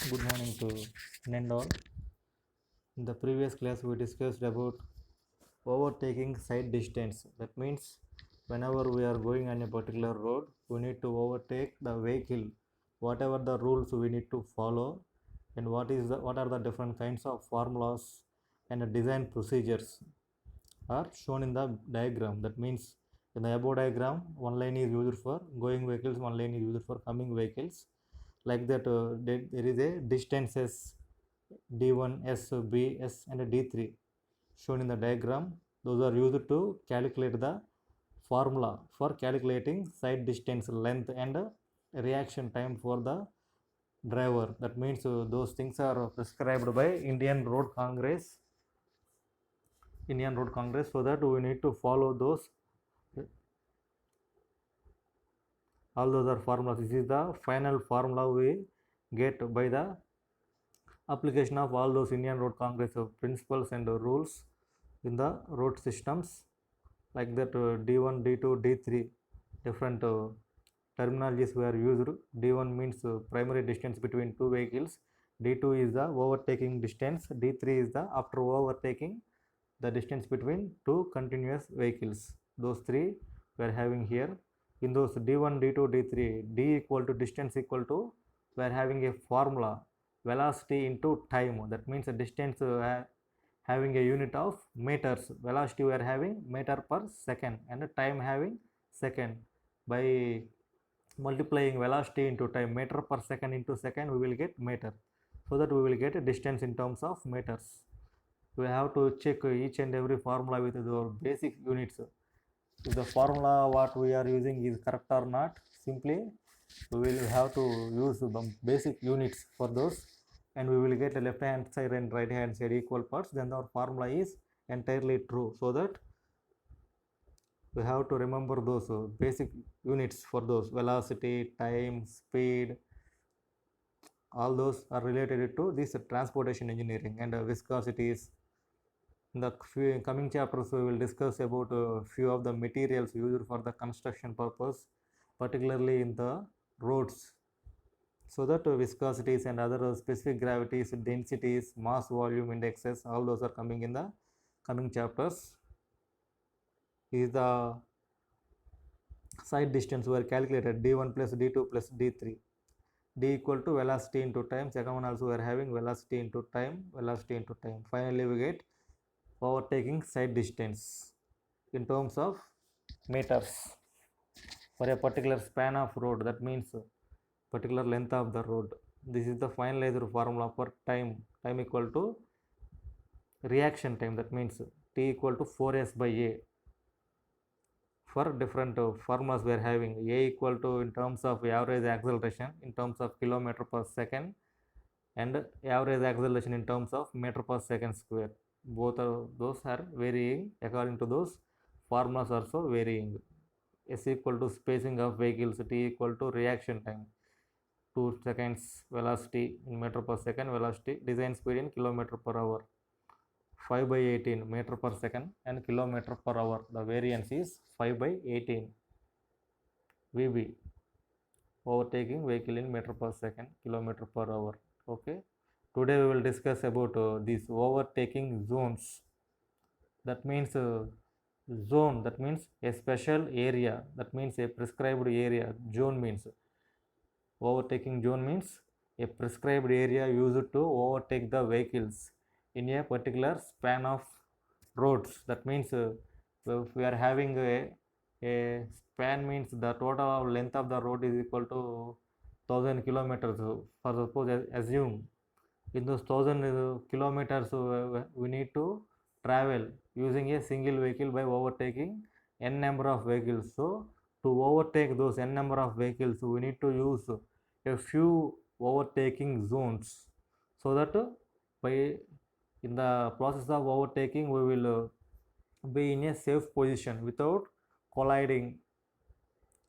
Good morning to Nendall. In the previous class, we discussed about overtaking side distance. That means whenever we are going on a particular road, we need to overtake the vehicle. Whatever the rules we need to follow, and what are the different kinds of formulas and design procedures are shown in the diagram. That means in the above diagram, one lane is used for going vehicles, one lane is used for coming vehicles. Like that, there is a distances D1, S, B, S, and D3 shown in the diagram. Those are used to calculate the formula for calculating side distance, length, and reaction time for the driver. That means those things are prescribed by Indian Road Congress, so that we need to follow those. All those are formulas. This is the final formula we get by the application of all those Indian Road Congress principles and rules in the road systems. Like that, D1, D2, D3 different terminologies were used. D1 means primary distance between two vehicles, D2 is the overtaking distance, D3 is the after overtaking the distance between two continuous vehicles. Those three we are having here. In those D1, D2, D3, D equal to distance equal to, we are having a formula velocity into time. That means the distance having a unit of meters. Velocity we are having meter per second, and time having second. By multiplying velocity into time, meter per second into second, we will get meter, so that we will get a distance in terms of meters. We have to check each and every formula with the basic units. If the formula what we are using is correct or not, simply we will have to use the basic units for those, and we will get a left hand side and right hand side equal parts, then our formula is entirely true. So that we have to remember those basic units for those velocity, time, speed. All those are related to this transportation engineering and viscosities. In the coming chapters, we will discuss about a few of the materials used for the construction purpose, particularly in the roads, so that viscosities and other specific gravities, densities, mass volume indexes, all those are coming in the coming chapters. Is the side distance were calculated D1 plus D2 plus D3. D equal to velocity into time. Second one also we are having velocity into time, velocity into time. Finally, we get overtaking side distance in terms of meters for a particular span of road. That means particular length of the road. This is the finalized formula for time. Time equal to reaction time. That means T equal to 4S by A. For different formulas we are having A equal to in terms of average acceleration in terms of kilometer per second, and average acceleration in terms of meter per second square. Both of those are varying according to those formulas, also varying. S equal to spacing of vehicles, T equal to reaction time, 2 seconds velocity in meter per second, velocity design speed in kilometer per hour, 5 by 18 meter per second and kilometer per hour. The variance is 5 by 18 VB, overtaking vehicle in meter per second, kilometer per hour. Okay. Today we will discuss about these overtaking zones. That means zone, that means a special area, that means a prescribed area. Zone means overtaking zone means a prescribed area used to overtake the vehicles in a particular span of roads. That means if we are having a span means the total length of the road is equal to 1000 kilometers. For suppose assume in those 1000 kilometers we need to travel using a single vehicle by overtaking n number of vehicles. So to overtake those n number of vehicles, we need to use a few overtaking zones, so that by in the process of overtaking we will be in a safe position without colliding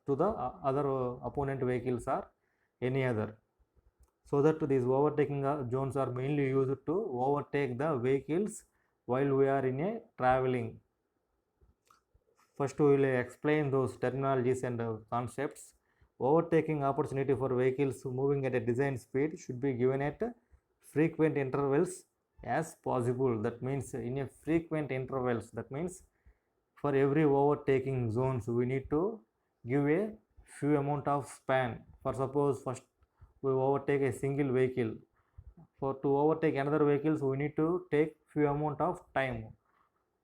to the other opponent vehicles or any other. So that these overtaking zones are mainly used to overtake the vehicles while we are in a traveling. First we will explain those terminologies and concepts. Overtaking opportunity for vehicles moving at a design speed should be given at frequent intervals as possible. That means in a frequent intervals. That means for every overtaking zones we need to give a few amount of span. For suppose first we overtake a single vehicle, for to overtake another vehicles we need to take few amount of time,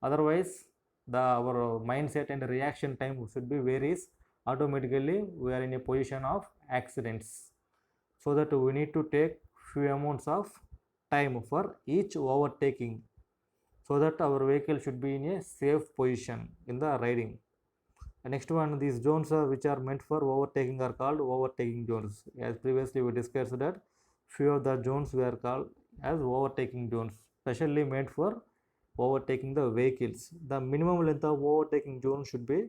otherwise the our mindset and reaction time should be varies, automatically we are in a position of accidents. So that we need to take few amounts of time for each overtaking, so that our vehicle should be in a safe position in the riding. The next one, these zones which are meant for overtaking are called overtaking zones. As previously we discussed that few of the zones were called as overtaking zones, specially made for overtaking the vehicles. The minimum length of overtaking zone should be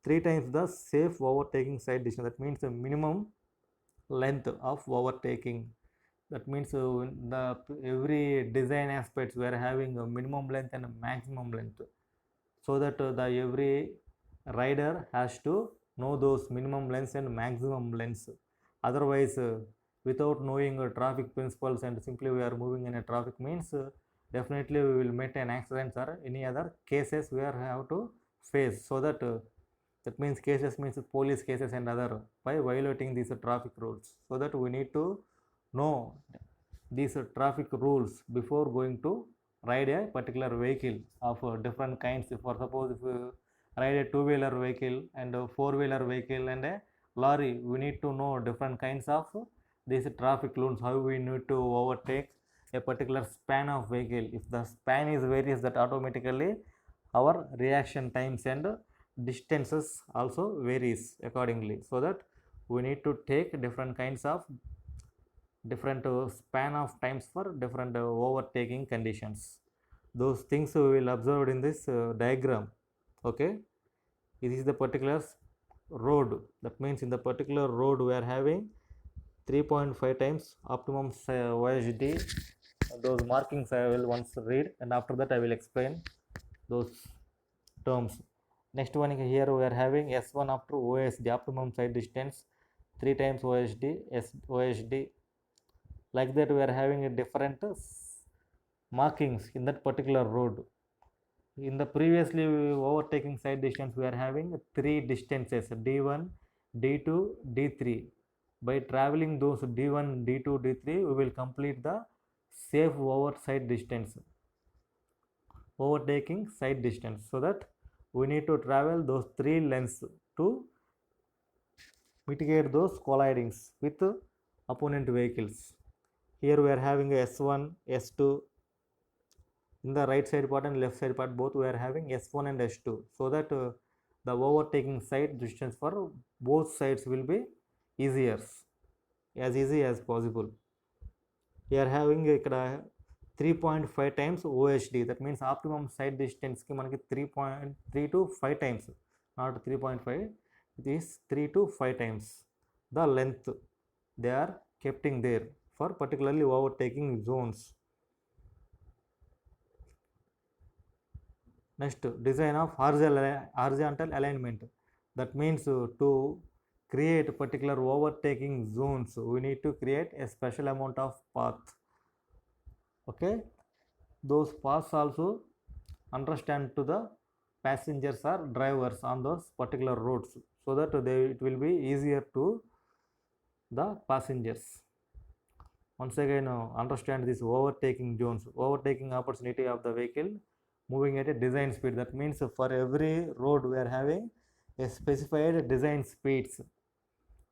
3 times the safe overtaking side distance. That means the minimum length of overtaking. That means the every design aspects we are having a minimum length and a maximum length, so that the every rider has to know those minimum lengths and maximum lengths. Otherwise without knowing traffic principles and simply we are moving in a traffic means definitely we will meet an accident or any other cases we are have to face. So that that means cases means police cases and other by violating these traffic rules. So that we need to know these traffic rules before going to ride a particular vehicle of different kinds. For suppose if you ride a two-wheeler vehicle and a four-wheeler vehicle and a lorry, we need to know different kinds of these traffic rules, how we need to overtake a particular span of vehicle. If the span is varies, that automatically our reaction times and distances also varies accordingly. So that we need to take different kinds of different span of times for different overtaking conditions. Those things we will observe in this diagram. Okay, this is the particular road. That means in the particular road we are having 3.5 times optimum OHD. Those markings I will once read and after that I will explain those terms. Next one here we are having S1 up to OSD, optimum side distance 3 times OSD, OSD. Like that we are having a different markings in that particular road. In the previously overtaking side distance we are having 3 distances D1, D2, D3. By traveling those D1, D2, D3 we will complete the safe overside distance, overtaking side distance. So that we need to travel those 3 lengths to mitigate those collidings with opponent vehicles. Here we are having a S1, S2. In the right side part and left side part both we are having S1 and S2, so that the overtaking side distance for both sides will be easier, as easy as possible. We are having ikkada 3.5 times OHD, that means optimum side distance ki manaki 3.3 to 5 times, not 3.5, it is 3 to 5 times the length they are kept in there for particularly overtaking zones. Next, design of horizontal alignment. That means to create particular overtaking zones, we need to create a special amount of path. Okay, those paths also understand to the passengers or drivers on those particular roads, so that it will be easier to the passengers. Once again, understand this overtaking zones, overtaking opportunity of the vehicle moving at a design speed. That means for every road we are having a specified design speeds.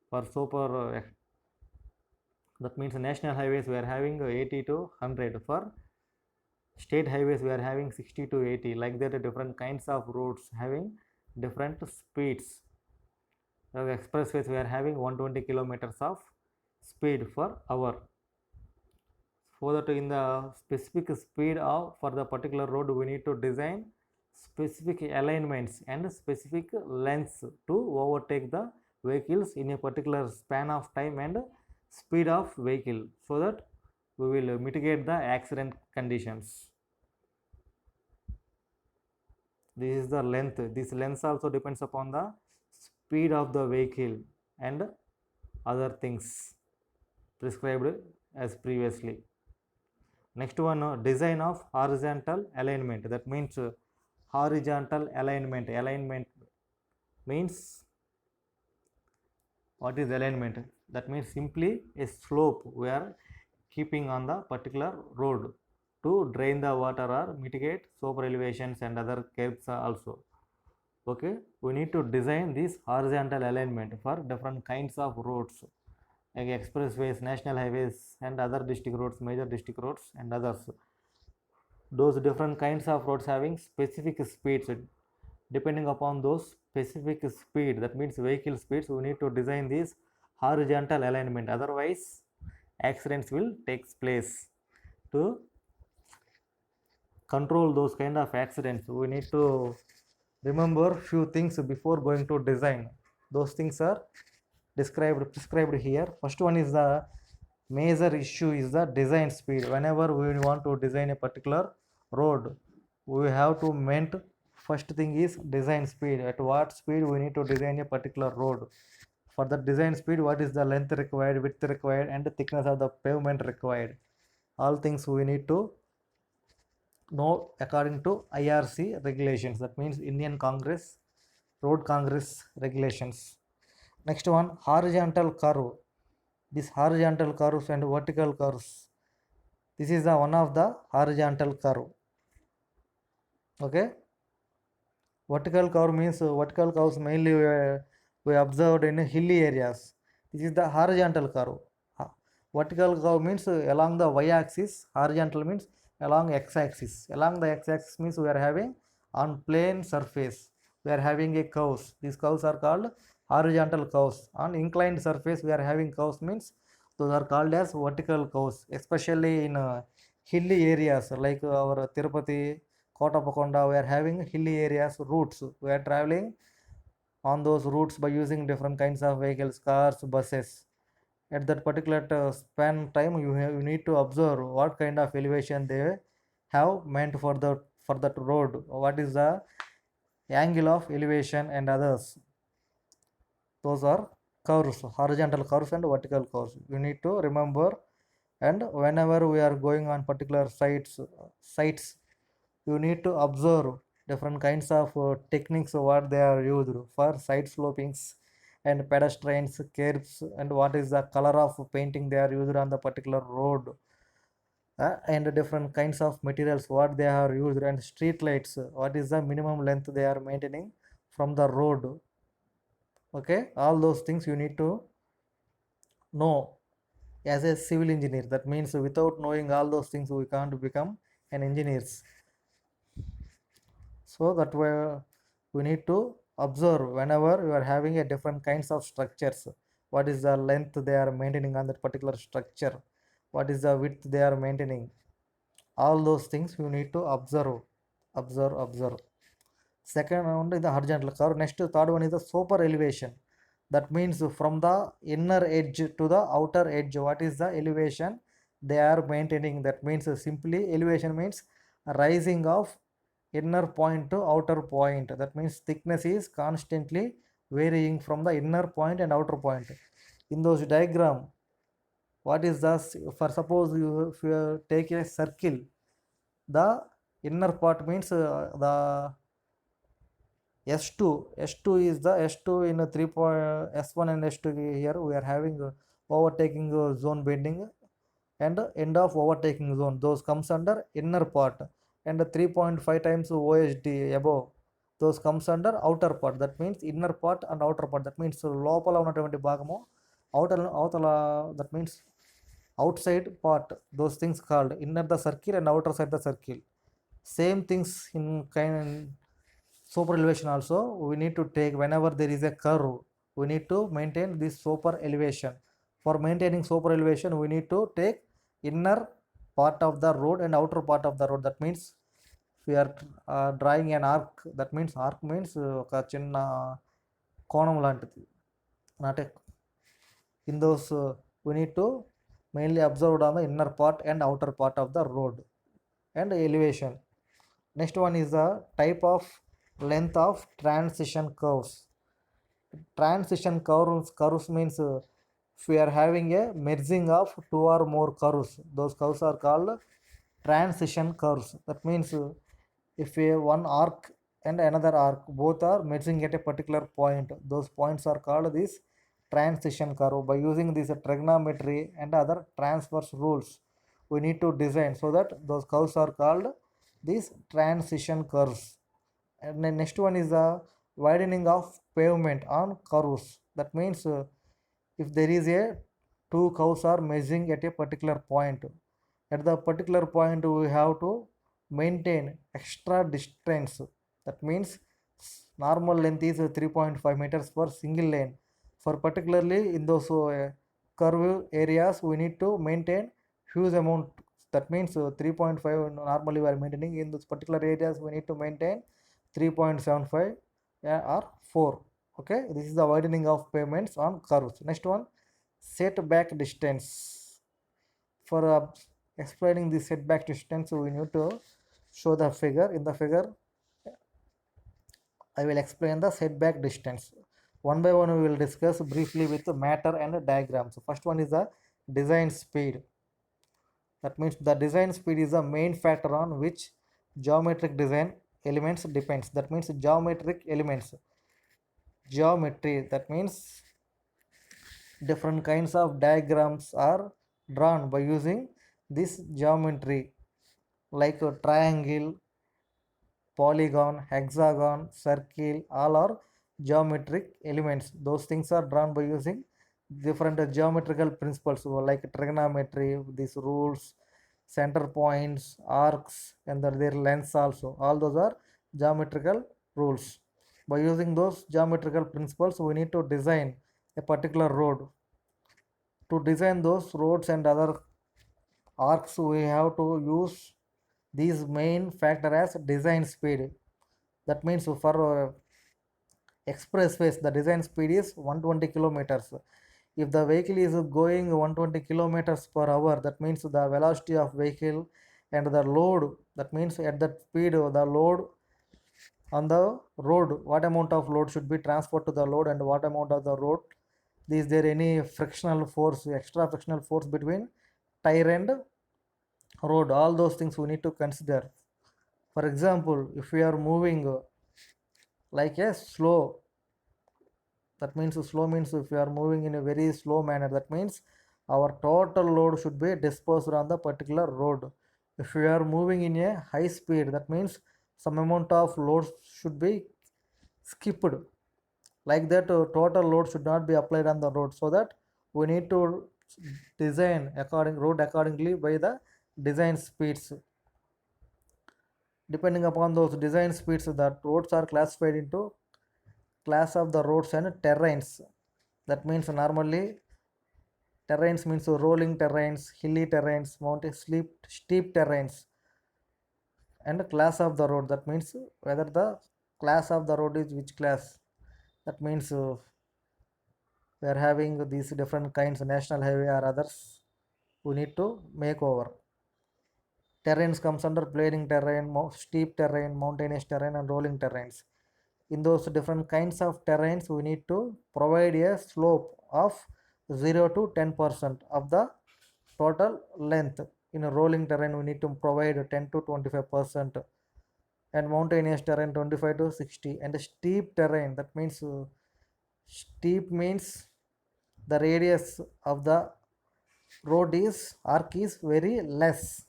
For super that means national highways we are having 80 to 100, for state highways we are having 60 to 80. Like that different kinds of roads having different speeds. The expressways we are having 120 kilometers of speed per hour. So that in the specific speed of for the particular road we need to design specific alignments and specific lengths to overtake the vehicles in a particular span of time and speed of vehicle, so that we will mitigate the accident conditions. This is the length. This length also depends upon the speed of the vehicle and other things prescribed as previously. Next one, design of horizontal alignment. That means horizontal alignment. Alignment means, what is alignment? That means simply a slope we are keeping on the particular road to drain the water or mitigate super elevations and other curves also. Okay, we need to design this horizontal alignment for different kinds of roads like expressways, national highways, and other district roads, major district roads, and others. Those different kinds of roads having specific speeds. Depending upon those specific speed, that means vehicle speeds, we need to design this horizontal alignment. Otherwise, accidents will take place. To control those kind of accidents, we need to remember few things before going to design. Those things are prescribed here. First one is the major issue is the design speed. Whenever we want to design a particular road, we have to meant first thing is design speed. At what speed we need to design a particular road. For the design speed, what is the length required, width required, and the thickness of the pavement required. All things we need to know according to IRC regulations. That means Indian Congress Road Congress regulations. Next one, horizontal curve. This horizontal curves and vertical curves. This is the one of the horizontal curve. Okay. Vertical curve means vertical curves mainly we observed in hilly areas. This is the horizontal curve. Vertical curve means along the y-axis. Horizontal means along x-axis. Along the x-axis means we are having on plane surface. We are having a curves. These curves are called horizontal curves. On inclined surface we are having curves, means those are called as vertical curves. Especially in hilly areas like our Tirupati, Kotapakonda, we are having hilly areas routes. We are traveling on those routes by using different kinds of vehicles, cars, buses. At that particular span time, you need to observe what kind of elevation they have meant for that road. What is the angle of elevation and others. Those are curves, horizontal curves and vertical curves. You need to remember. And whenever we are going on particular sites, you need to observe different kinds of techniques what they are used for side slopings and pedestrians curbs, and what is the color of painting they are used on the particular road, and different kinds of materials what they are used, and street lights, what is the minimum length they are maintaining from the road. Okay, all those things you need to know as a civil engineer. That means without knowing all those things we can't become an engineers. So that way we need to observe whenever you are having a different kinds of structures, what is the length they are maintaining on that particular structure, what is the width they are maintaining. All those things you need to observe. Second one is the horizontal curve. Next, third one is the super elevation. That means from the inner edge to the outer edge, what is the elevation they are maintaining. That means simply elevation means rising of inner point to outer point. That means thickness is constantly varying from the inner point and outer point. In those diagram, what is this? For suppose if you take a circle, the inner part means the S2 is the S2 in a 3 point S1 and S2. Here we are having overtaking zone bending and end of overtaking zone. Those comes under inner part, and 3.5 times OSD above, those comes under outer part. That means inner part and outer part. That means లోపల ఉన్నటువంటి భాగము అవతల, that means outside part. Those things called inner the circle and outer side the circle. Same things in kind super elevation also we need to take. Whenever there is a curve, we need to maintain this super elevation. For maintaining super elevation, we need to take inner part of the road and outer part of the road. That means we are drawing an arc. That means arc means ఒక చిన్న కోణం లాంటిది, not a, in those we need to mainly observe on the inner part and outer part of the road and elevation. Next one is the type of length of transition curves. Transition curves means if we are having a merging of two or more curves, those curves are called transition curves. That means if a one arc and another arc both are merging at a particular point, those points are called this transition curve. By using this trigonometry and other transverse rules, we need to design so that those curves are called these transition curves. And the next one is the widening of pavement on curves. That means if there is a two curves are measuring at a particular point, at the particular point we have to maintain extra distance. That means normal length is 3.5 meters for single lane. For particularly in those curve areas, we need to maintain huge amount. That means 3.5 normally we are maintaining. In those particular areas we need to maintain 3.75 or 4. Okay, this is the widening of pavements on curves. Next one, setback distance. For explaining the setback distance, we need to show the figure. In the figure I will explain the setback distance. One by one we will discuss briefly with matter and diagrams. So first one is the design speed. That means the design speed is the main factor on which geometric design elements depends. That means geometric elements. Geometry, that means different kinds of diagrams are drawn by using this geometry, like a triangle, polygon, hexagon, circle, all are geometric elements. Those things are drawn by using different geometrical principles like trigonometry, these rules, center points, arcs, and their lengths also. All those are geometrical rules. By using those geometrical principles, we need to design a particular road. To design those roads and other arcs, we have to use these main factor as design speed. That means for expressways the design speed is 120 kilometers. If the vehicle is going 120 kilometers per hour, that means the velocity of vehicle and the load, that means at that speed the load on the road, what amount of load should be transferred to the load and what amount of the road, is there any frictional force, extra frictional force between tire and road, all those things we need to consider. For example, if we are moving like a slow, that means slow means if we are moving in a very slow manner, that means our total load should be dispersed on the particular road. If we are moving in a high speed, that means some amount of load should be skipped. Like that total load should not be applied on the road, so that we need to design road accordingly by the design speeds. Depending upon those design speeds, the roads are classified into class of the roads and terrains. That means normally terrains means rolling terrains, hilly terrains, mountain steep terrains, and class of the road, that means whether the class of the road is which class. That means we are having these different kinds, national highway or others, we need to make over. Terrains comes under planing terrain, steep terrain, mountainous terrain, and rolling terrains. In those different kinds of terrains, we need to provide a slope of 0 to 10% of the total length. In a rolling terrain, we need to provide 10 to 25%, and mountainous terrain 25 to 60, and steep terrain, that means steep means the radius of the road is arc is very less.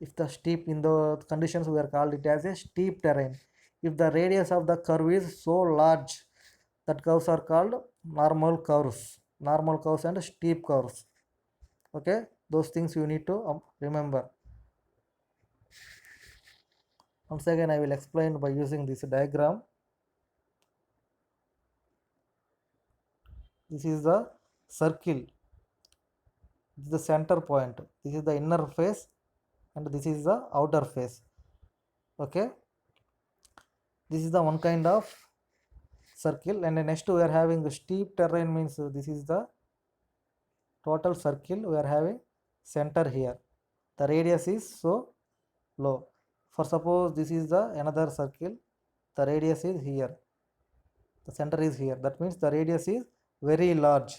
If the steep, in the conditions we are called it as a steep terrain. If the radius of the curve is so large, that curves are called normal curves and steep curves. Okay, those things you need to remember. Once again I will explain by using this diagram. This is the circle, this is the center point, this is the inner face, and this is the outer face. Okay, this is the one kind of circle. And next we are having the steep terrain, means this is the total circle we are having center here, the radius is so low. For suppose this is the another circle, the radius is here, the center is here, that means the radius is very large.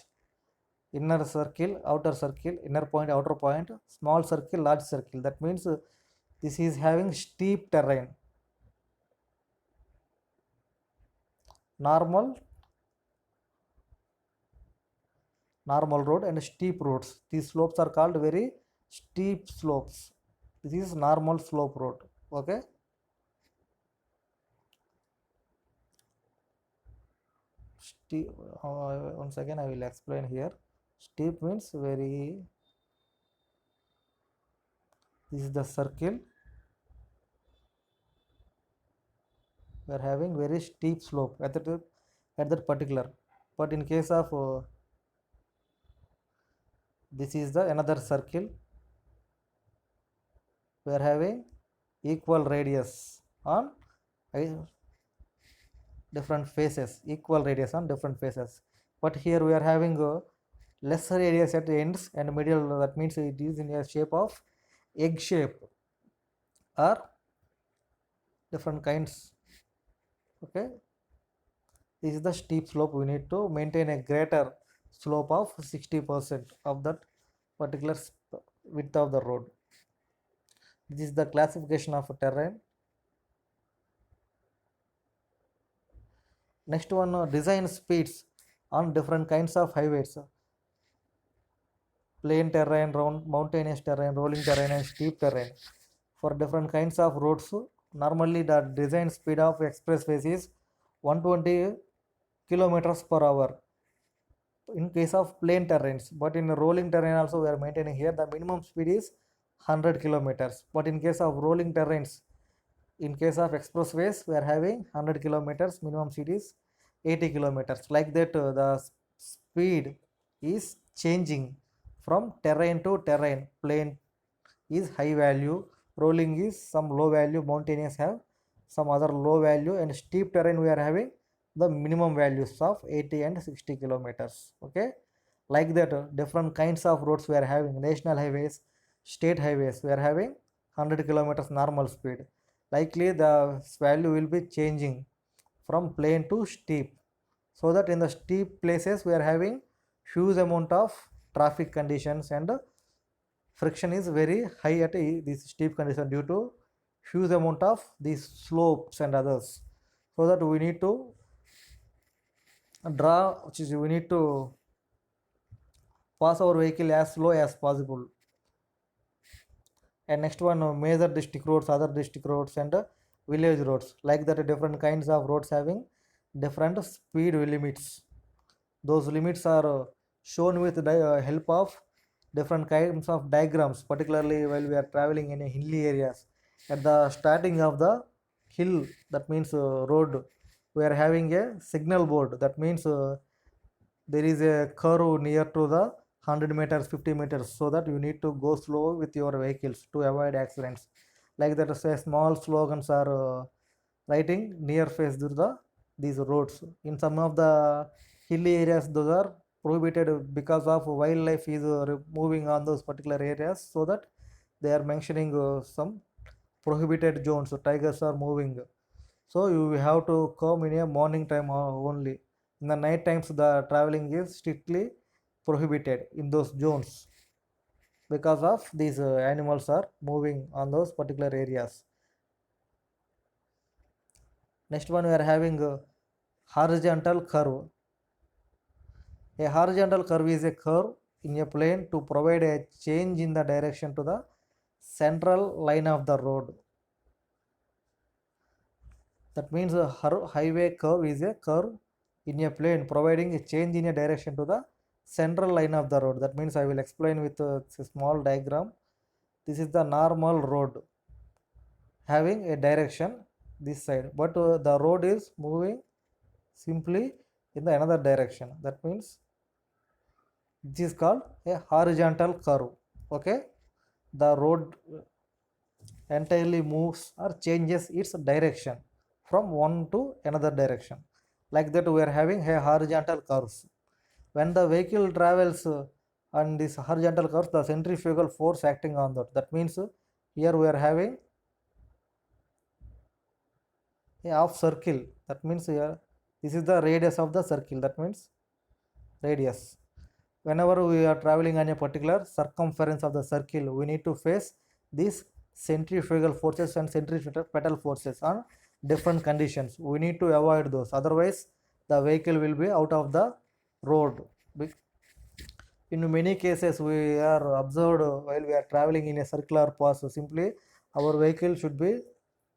inner circle, outer circle, inner point, outer point, small circle, large circle. That means this is having steep terrain, normal road and steep roads. These slopes are called very steep slopes. This is normal slope road. Okay. Steep, once again I will explain here. Steep means very, this is the circle, we are having very steep slope at that particular, but in case of this is the another circle, we are having equal radius on different faces, equal radius on different faces, but here we are having lesser radius at the ends and middle. That means it is in a shape of egg shape or different kinds. Okay, this is the steep slope. We need to maintain a greater slope of 60% of that particular width of the road. This is the classification of terrain. Next one, design speeds on different kinds of highways. Plain terrain, round mountainous terrain, rolling terrain and steep terrain. For different kinds of roads, normally the design speed of expressways is 120 kilometers per hour in case of plain terrains, but in rolling terrain also we are maintaining here the minimum speed is 100 kilometers, but in case of rolling terrains, in case of expressways we are having 100 kilometers, minimum speed is 80 kilometers. Like that the speed is changing from terrain to terrain. Plain is high value, rolling is some low value, mountainous have some other low value, and steep terrain we are having the minimum values of 80 and 60 kilometers. Okay, like that different kinds of roads we are having. National highways, state highways, we are having 100 kilometers normal speed. Likely the value will be changing from plain to steep, so that in the steep places we are having huge amount of traffic conditions and friction is very high at this steep condition due to huge amount of these slopes and others. So that we need to draw, which is we need to pass our vehicle as slow as possible. And next one, major district roads, other district roads and village roads. Like that different kinds of roads having different speed limits. Those limits are shown with the help of different kinds of diagrams, particularly while we are traveling in a hilly areas. At the starting of the hill, that means road, we are having a signal board. That means there is a curve near to the 100 meters, 50 meters, so that you need to go slow with your vehicles to avoid accidents. Like that, say small slogans are writing near face to the these roads. In some of the hilly areas, those are prohibited because of wildlife is moving on those particular areas, so that they are mentioning some prohibited zones. So tigers are moving, so you have to come in a morning time only. In the night times the traveling is strictly prohibited in those zones because of these animals are moving on those particular areas. Next one, we are having a horizontal curve. A horizontal curve is a curve in a plane to provide a change in the direction to the central line of the road. That means a highway curve is a curve in a plane providing a change in a direction to the central line of the road. That means I will explain with a small diagram. This is the normal road having a direction this side, but the road is moving simply in the another direction. That means this is called a horizontal curve. Okay, the road entirely moves or changes its direction from one to another direction. Like that we are having a horizontal curves. When the vehicle travels on this horizontal curves, the centrifugal force acting on that. That means here we are having a half circle. That means here this is the radius of the circle. That means radius. whenever we are traveling on a particular circumference of the circle, we need to face these centrifugal forces and centripetal forces on different conditions. We need to avoid those, otherwise the vehicle will be out of the road. In many cases we are observed while we are traveling in a circular path, so simply our vehicle should be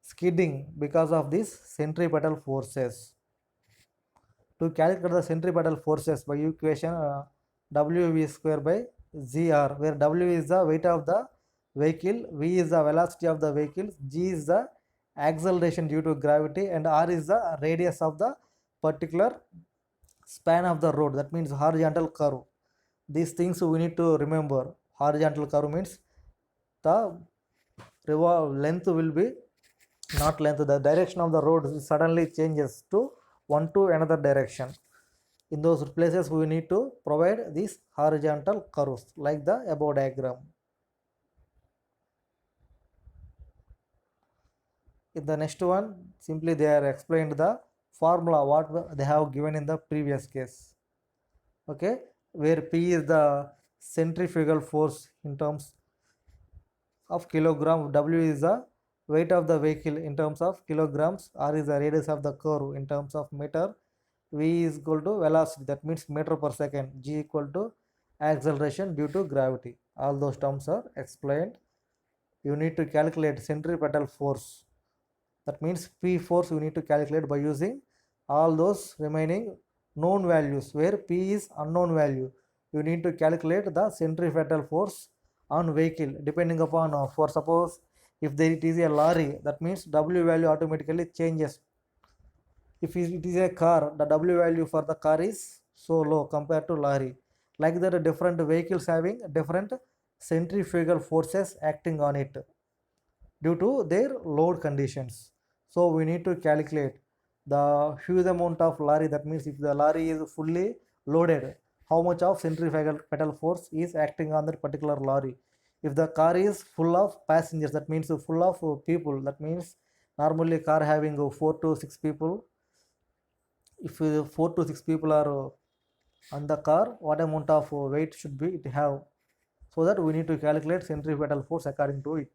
skidding because of these centripetal forces. To calculate the centripetal forces by equation W square by gr, where W is the weight of the vehicle, V is the velocity of the vehicle, G is the acceleration due to gravity, and R is the radius of the particular span of the road, that means horizontal curve. These things we need to remember. Horizontal curve means the length will be not length, the direction of the road suddenly changes to one to another direction. In those places we need to provide these horizontal curves like the above diagram. In the next one, simply they are explained the formula what they have given in the previous case. Okay, where P is the centrifugal force in terms of kilogram, W is the weight of the vehicle in terms of kilograms, R is the radius of the curve in terms of meter, V is equal to velocity, that means meter per second, G equal to acceleration due to gravity. All those terms are explained. You need to calculate centripetal force, that means P force you need to calculate by using all those remaining known values, where P is unknown value. You need to calculate the centripetal force on vehicle depending upon for suppose if there it is a lorry, that means W value automatically changes. If it is a car, the W value for the car is so low compared to lorry. Like that, different vehicles having different centrifugal forces acting on it due to their load conditions. So we need to calculate the huge amount of lorry, that means if the lorry is fully loaded, how much of centrifugal force is acting on that particular lorry. If the car is full of passengers, that means full of people, that means normally car having 4 to 6 people. If 4 to 6 people are on the car, what amount of weight should be it have, so that we need to calculate centripetal force according to it.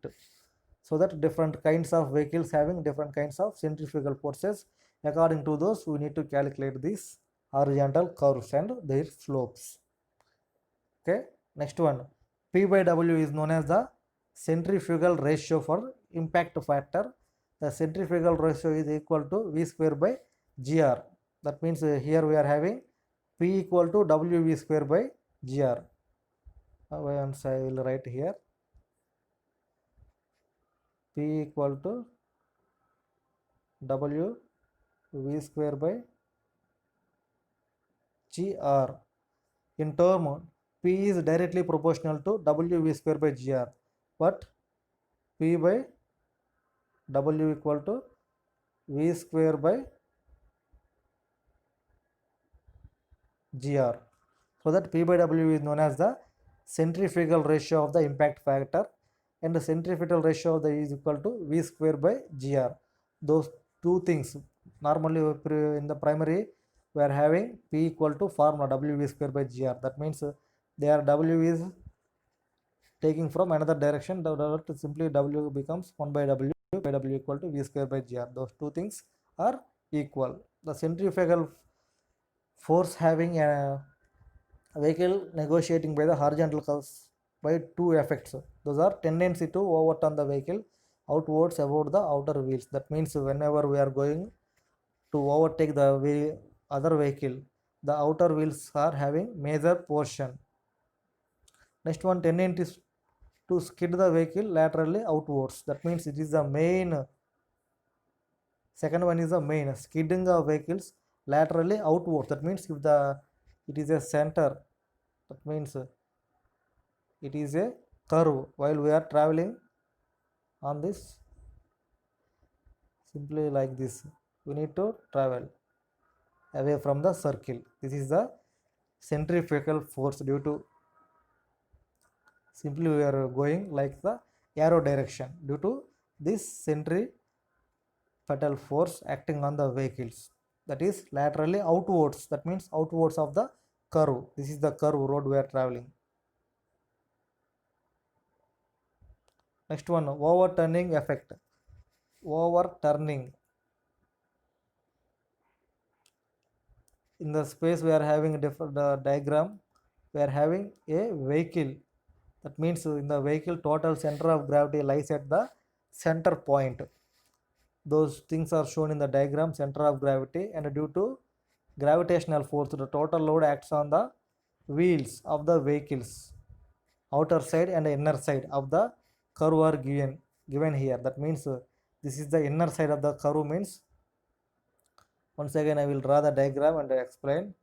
So that different kinds of vehicles having different kinds of centrifugal forces, according to those we need to calculate these horizontal curves and their slopes. Okay, next one, P by W is known as the centrifugal ratio for impact factor. The centrifugal ratio is equal to V square by GR. That means here we are having P equal to WV square by GR. Once I will write here P equal to W V square by GR. In term, P is directly proportional to W V square by GR, but P by W equal to V square by GR. So that P by W is known as the centrifugal ratio of the impact factor, and the centrifugal ratio of the is equal to V square by GR. Those two things normally in the primary we are having P equal to formula WV square by GR. That means their W is taking from another direction, simply W becomes 1 by W by W equal to V square by GR. Those two things are equal. The centrifugal force having a vehicle negotiating by the horizontal curves by two effects. Those are tendency to overturn the vehicle outwards about the outer wheels. That means whenever we are going to overtake the other vehicle, the outer wheels are having major portion. Next one, tendency is to skid the vehicle laterally outwards. That means it is the main. Second one is the main skidding of vehicles laterally outwards. That means if it is a center, that means it is a curve while we are traveling on this, simply like this we need to travel away from the circle. This is the centrifugal force due to simply we are going like the arrow direction due to this centripetal force acting on the vehicles, that is laterally outwards, that means outwards of the curve. This is the curve road we are traveling. Next one, overturning effect. Overturning. In the space we are having a different diagram. We are having a vehicle. That means in the vehicle total center of gravity lies at the center point. Those things are shown in the diagram, center of gravity, and due to gravitational force, the total load acts on the wheels of the vehicles, outer side and inner side of the curve are given here. That means this is the inner side of the curve. Means once again I will draw the diagram and explain.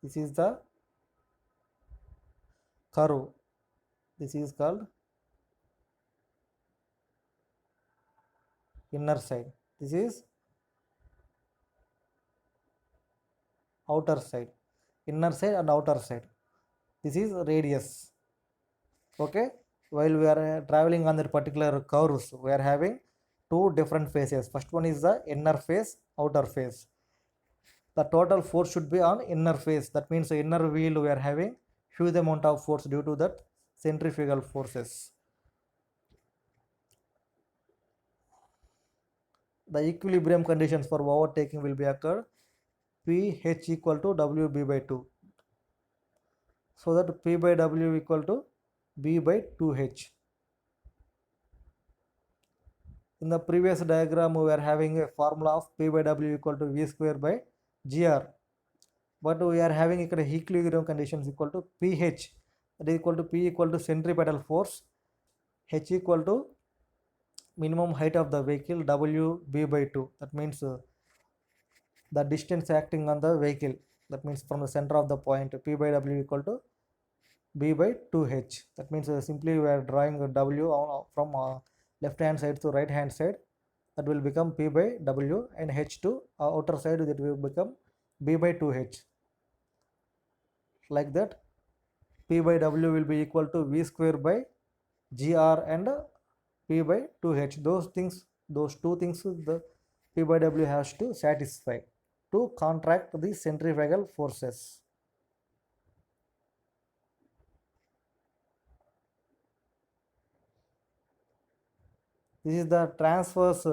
This is the curve. This is called inner side. This is outer side. Inner side and outer side. This is radius. Okay, while we are traveling on that particular curves, we are having two different phases. First one is the inner phase, outer phase. The total force should be on inner phase. That means the inner wheel we are having huge amount of force due to that centrifugal forces. The equilibrium conditions for overtaking will be occurred Ph equal to WB by 2. So that P by W equal to B by 2H. In the previous diagram we are having a formula of P by W equal to V square by GR. But we are having equilibrium conditions equal to Ph, that is equal to P equal to centripetal force, H equal to minimum height of the vehicle, WB by 2. That means the distance acting on the vehicle. That means from the center of the point, P by W equal to B by 2H. That means simply we are drawing W from left hand side to right hand side. That will become P by W, and H to outer side, that will become B by 2H. Like that, P by W will be equal to V square by GR and P by 2H. Those two things the P by W has to satisfy to contract the centrifugal forces. This is the transverse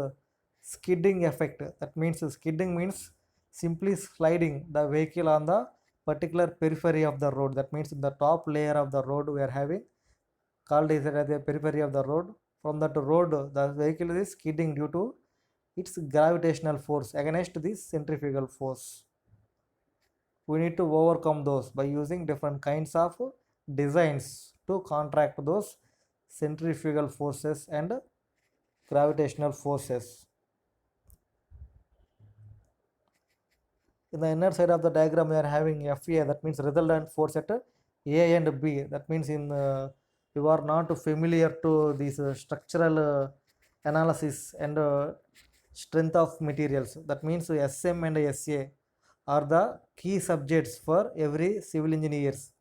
skidding effect. That means skidding means simply sliding the vehicle on the particular periphery of the road. That means in the top layer of the road we are having called as the periphery of the road. From that road the vehicle is skidding due to its gravitational force against this centrifugal force. We need to overcome those by using different kinds of designs to contract those centrifugal forces and gravitational forces. In the inner side of the diagram we are having FA, that means resultant force at A and B. That means in you are not familiar to this structural analysis and strength of materials. That means SM and SA are the key subjects for every civil engineers.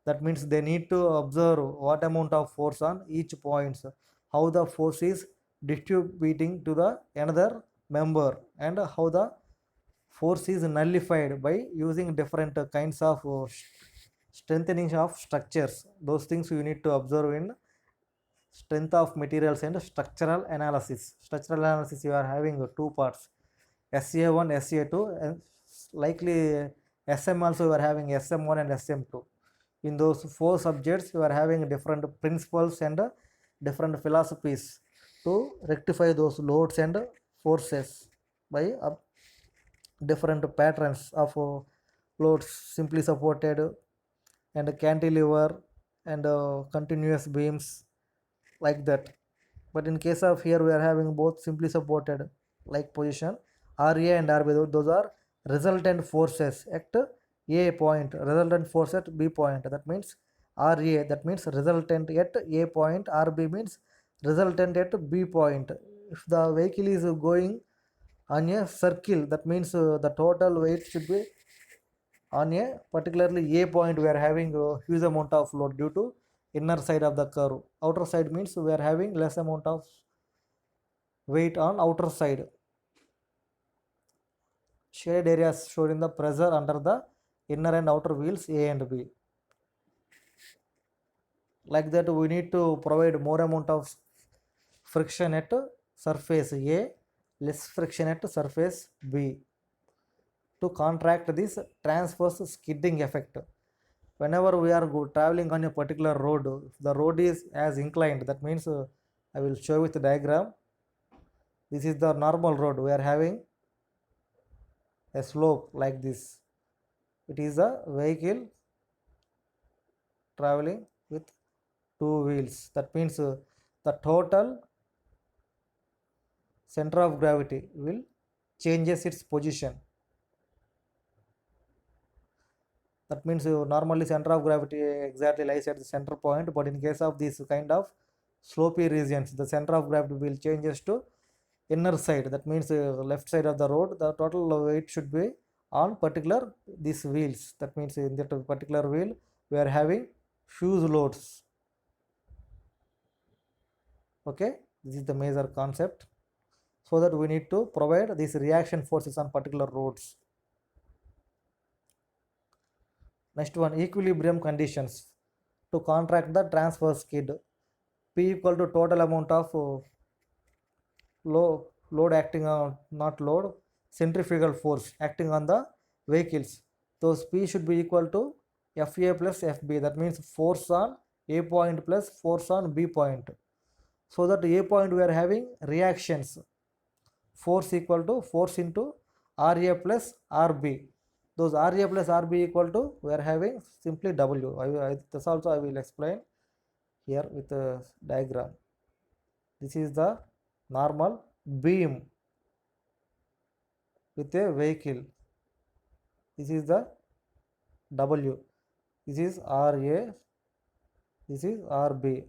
That means they need to observe what amount of force on each points, how the force is distributing to the another member, and how the force is nullified by using different kinds of strengthening of structures. Those things you need to observe in strength of materials and structural analysis. Structural analysis you are having two parts, SA1, SA2, and likely SM also you are having SM1 and SM2. In those four subjects you are having different principles and different philosophies to rectify those loads and forces by different patterns of loads, simply supported and cantilever and continuous beams, like that. But in case of here we are having both simply supported like position, RA and RB, those are resultant forces at A point, resultant force at B point. That means RA, that means resultant at A point, RB means resultant at B point. If the vehicle is going on a circle, that means the total weight should be on a particularly A point. We are having a huge amount of load due to inner side of the curve. Outer side means we are having less amount of weight on outer side. Shaded areas showing the pressure under the inner and outer wheels A and B. Like that, we need to provide more amount of friction at surface A, less friction at surface B to counteract this transverse skidding effect. Whenever we are traveling on a particular road, the road is as inclined, that means I will show with the diagram. This is the normal road. We are having a slope like this. It is a vehicle traveling with two wheels. That means the total center of gravity will changes its position. That means normally center of gravity exactly lies at the center point, but in case of this kind of slopey regions, the center of gravity will changes to inner side. That means left side of the road. The total weight should be on particular these wheels. That means in that particular wheel we are having fuse loads. Okay, this is the major concept. So that we need to provide these reaction forces on particular roads. Next one, equilibrium conditions to contract the transverse skid. P equal to total amount of load acting on, not load, centrifugal force acting on the vehicles. Those P should be equal to FA plus FB. That means force on A point plus force on B point. So that A point we are having reactions. Force equal to force into RA plus RB. Those RA plus RB equal to we are having simply W. This also I will explain here with a diagram. This is the normal beam with a vehicle. This is the W. This is RA. This is RB.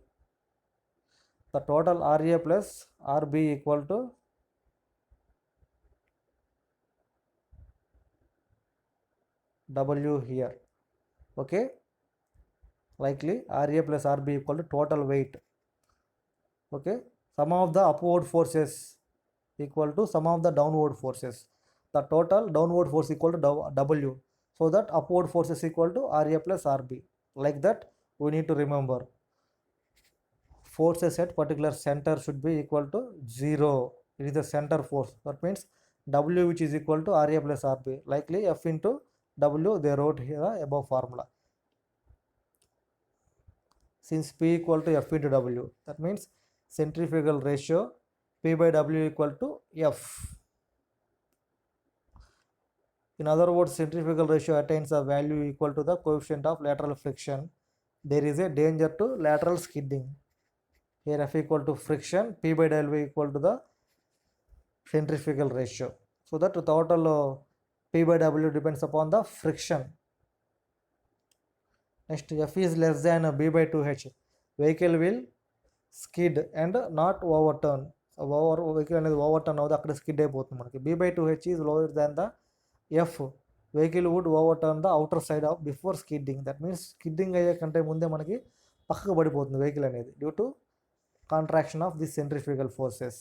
The total RA plus RB equal to W here. Okay. Likely RA plus RB equal to total weight. Okay. Sum of the upward forces equal to sum of the downward forces. The total downward force equal to W. So that upward force is equal to RA plus RB. Like that, we need to remember. Forces at particular center should be equal to 0. It is the center force. That means W which is equal to RA plus RB. Likely F into W they wrote here above formula. Since P equal to F into W, that means centrifugal ratio P by W equal to F. In other words, centrifugal ratio attains a value equal to the coefficient of lateral friction. There is a danger to lateral skidding. Here F equal to friction, P by W equal to the centrifugal ratio. So that the total P by W depends upon the friction. Next, F is less than B by 2H. Vehicle will skid and not overturn. Vehicle అనేది overturn అవుతుంది, అక్కడ skid అయిపోతుంది మనకి. B by 2H is lower than the F. Vehicle would overturn the outer side of before skidding. That means skidding అయ్యే కంటే ముందే మనకి పక్కకు పడిపోతుంది వెహికల్ అనేది due to contraction of the centrifugal forces.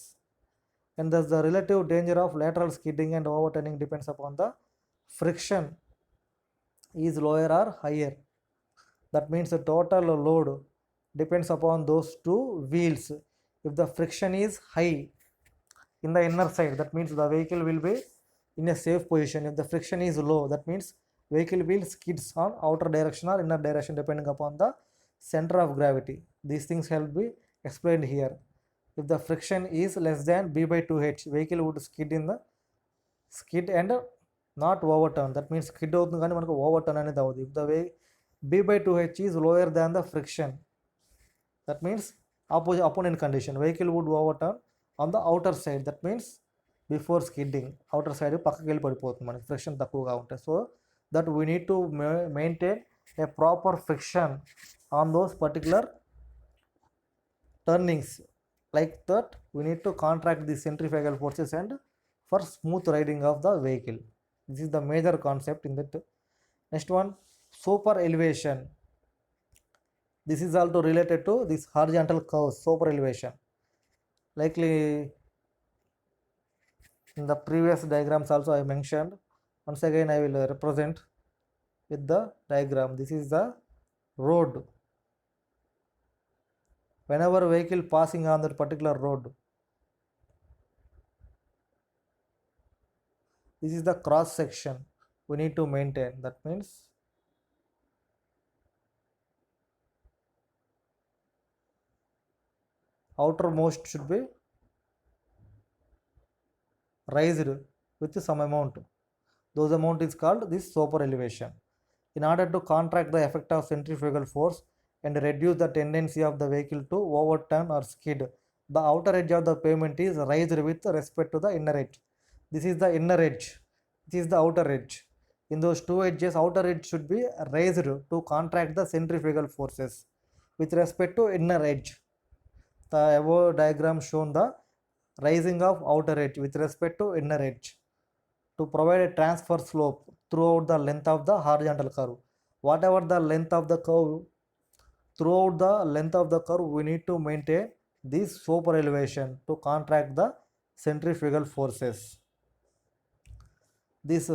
And thus the relative danger of lateral skidding and overturning depends upon the friction is lower or higher. That means the total load depends upon those two wheels. If the friction is high in the inner side, that means the vehicle will be in a safe position. If the friction is low, that means vehicle will skids on outer direction or inner direction depending upon the center of gravity. These things shall be explained here. If the friction is less than B by 2H, vehicle would skid and not overturn. That means skid అవుతుంది కానీ మనకు overturn అనేది అవ్వదు. If the B by 2H is lower than the friction, that means opponent condition, vehicle would overturn on the outer side. That means before skidding, outer side పక్కకి వెళ్ళి పడిపోతుంది మనకి friction తక్కువగా ఉంటాయి. So that we need to maintain a proper friction on those particular turnings. Like that, we need to contract the centrifugal forces and for smooth riding of the vehicle. This is the major concept in that. Next one, super elevation. This is also related to this horizontal curve, super elevation. Likely in the previous diagrams also I mentioned. Once again I will represent with the diagram. This is the road. Whenever vehicle passing on that particular road, this is the cross section we need to maintain. That means outermost should be raised with some amount. Those amount is called this super elevation. In order to contract the effect of centrifugal force and reduce the tendency of the vehicle to overturn or skid, the outer edge of the pavement is raised with respect to the inner edge. This is the inner edge. This is the outer edge. In those two edges, outer edge should be raised to contract the centrifugal forces with respect to inner edge. The above diagram shown the rising of outer edge with respect to inner edge to provide a transfer slope throughout the length of the horizontal curve. Whatever the length of the curve, throughout the length of the curve, we need to maintain this super elevation to contract the centrifugal forces. This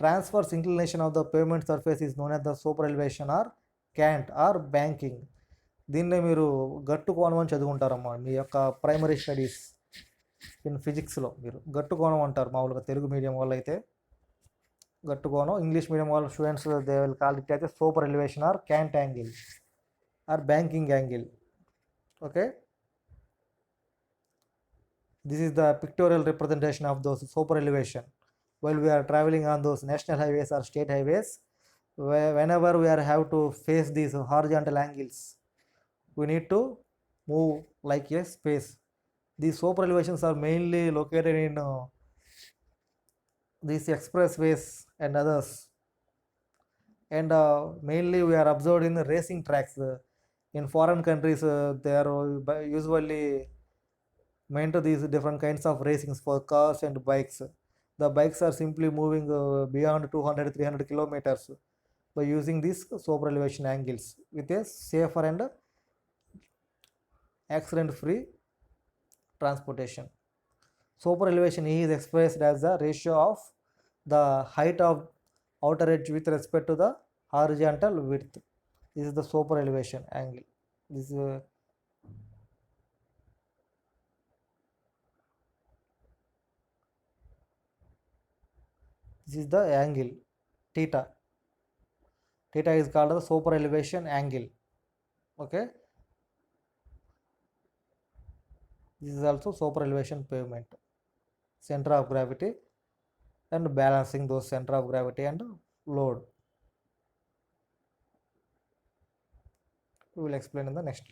transverse inclination of the pavement surface is known as the super elevation or cant or banking. దీన్నే మీరు గట్టు కోణం అని చదువుకుంటారమ్మా మీ యొక్క primary studies in ఫిజిక్స్లో. మీరు గట్టు కోణం అంటారు మామూలుగా తెలుగు మీడియం వాళ్ళు అయితే గట్టు కోణం, ఇంగ్లీష్ మీడియం వాళ్ళ students they will call it అయితే super elevation or cant angle or banking angle. Okay, this is the pictorial representation of those super elevation while we are traveling on those national highways or state highways. Whenever we are have to face these horizontal angles, we need to move like a space. These super elevations are mainly located in these expressways and others, and mainly we are observed in the racing tracks. In foreign countries, they are usually meant to these different kinds of racings for cars and bikes. The bikes are simply moving beyond 200-300 kilometers by using these super elevation angles with a safer and accident-free transportation. Super elevation is expressed as the ratio of the height of outer edge with respect to the horizontal width. This is the super elevation angle. This is the angle theta. Theta is called the super elevation angle. Okay, this is also super elevation pavement, center of gravity and balancing those center of gravity and load. We will explain in the next class.